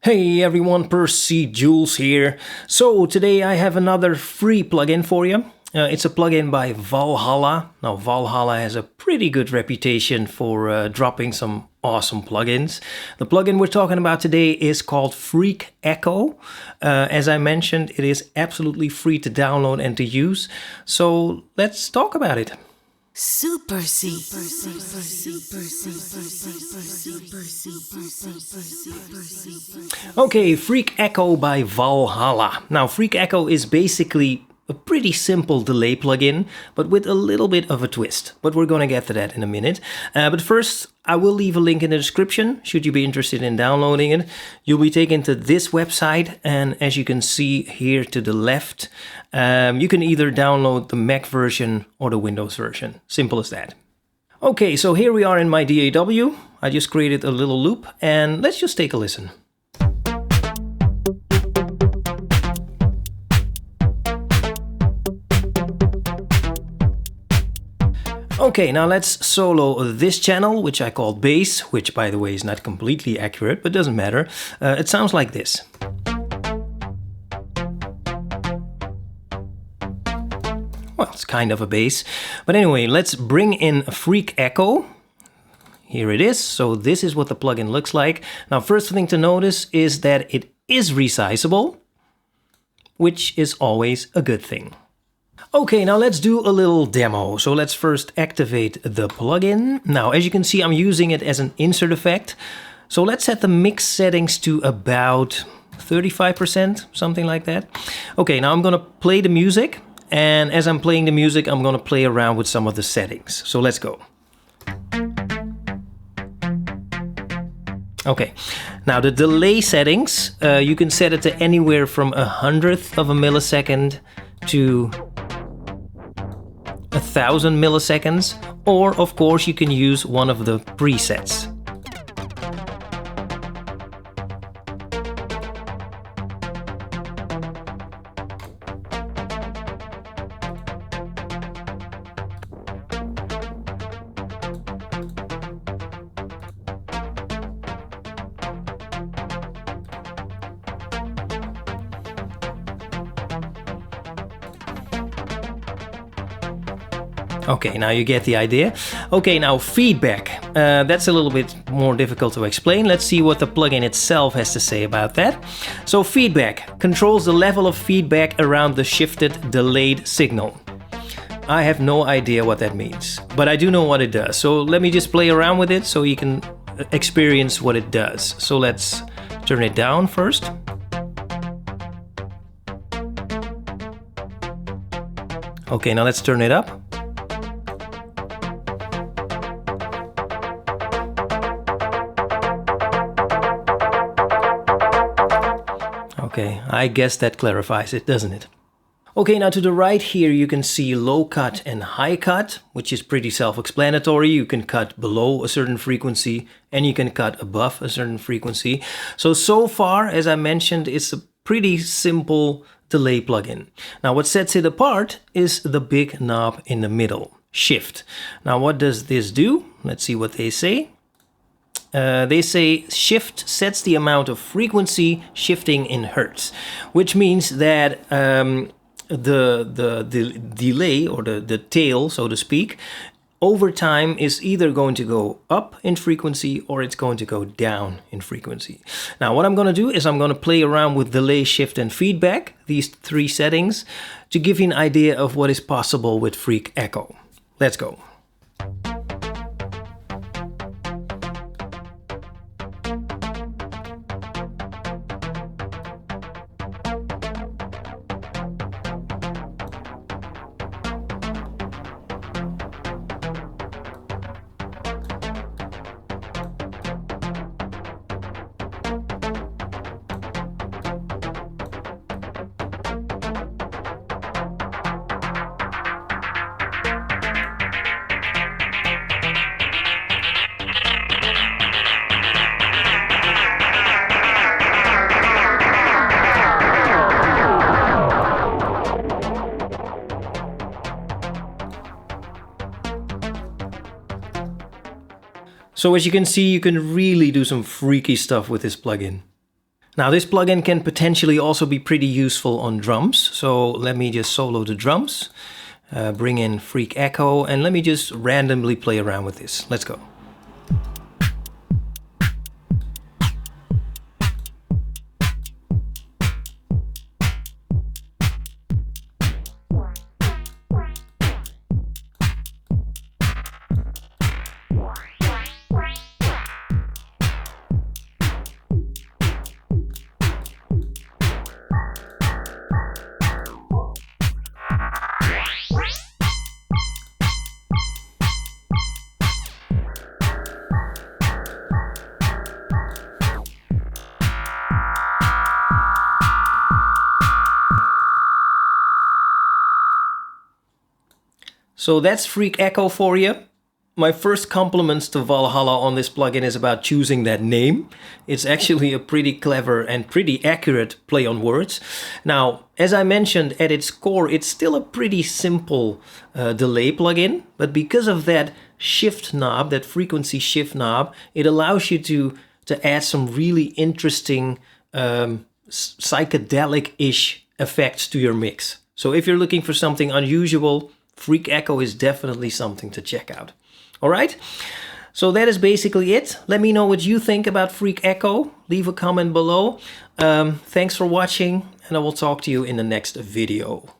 Hey everyone, Percy Jules here. So today I have another free plugin for you. It's a plugin by Valhalla. Now Valhalla has a pretty good reputation for dropping some awesome plugins. The plugin we're talking about today is called Freq Echo. As I mentioned, it is absolutely free to download and to use. So let's talk about it. Supercy. Okay, Freq Echo by Valhalla. Now, Freq Echo is basically a pretty simple delay plugin, but with a little bit of a twist. But we're going to get to that in a minute. But first, I will leave a link in the description, should you be interested in downloading it. You'll be taken to this website, and as you can see here to the left, you can either download the Mac version or the Windows version. Simple as that. Okay, so here we are in my DAW. I just created a little loop, and let's just take a listen. Okay, now let's solo this channel, which I call bass, which by the way is not completely accurate, but doesn't matter. It sounds like this. Well, it's kind of a bass. But anyway, let's bring in Freq Echo. Here it is. So this is what the plugin looks like. Now, first thing to notice is that it is resizable, which is always a good thing. Okay, now let's do a little demo. So let's first activate the plugin. Now, as you can see, I'm using it as an insert effect. So let's set the mix settings to about 35%, something like that. Okay, now I'm gonna play the music. And as I'm playing the music, I'm gonna play around with some of the settings. So let's go. Okay, now the delay settings, you can set it to anywhere from 100th of a millisecond to 1000 milliseconds, or of course you can use one of the presets. Okay, now you get the idea. Okay, now feedback. That's a little bit more difficult to explain. Let's see what the plugin itself has to say about that. So feedback controls the level of feedback around the shifted delayed signal. I have no idea what that means, but I do know what it does. So let me just play around with it so you can experience what it does. So let's turn it down first. Okay, now let's turn it up. Okay, I guess that clarifies it, doesn't it? Okay, now to the right here you can see low cut and high cut, which is pretty self-explanatory. You can cut below a certain frequency and you can cut above a certain frequency. So far, as I mentioned, it's a pretty simple delay plugin. Now what sets it apart is the big knob in the middle, shift. Now what does this do? Let's see what they say. They say shift sets the amount of frequency shifting in hertz, which means that the delay or the tail, so to speak, over time is either going to go up in frequency or it's going to go down in frequency. Now what I'm going to do is I'm going to play around with delay, shift and feedback, these three settings, to give you an idea of what is possible with Freq Echo. Let's go. So as you can see, you can really do some freaky stuff with this plugin. Now this plugin can potentially also be pretty useful on drums. So let me just solo the drums, bring in Freq Echo, and let me just randomly play around with this. Let's go. So that's Freq Echo for you. My first compliments to Valhalla on this plugin is about choosing that name. It's actually a pretty clever and pretty accurate play on words. Now, as I mentioned, at its core, it's still a pretty simple delay plugin, but because of that shift knob, that frequency shift knob, it allows you to add some really interesting psychedelic-ish effects to your mix. So if you're looking for something unusual, Freq Echo is definitely something to check out. All right, so that is basically it. Let me know what you think about Freq Echo. Leave a comment below. Thanks for watching, and I will talk to you in the next video.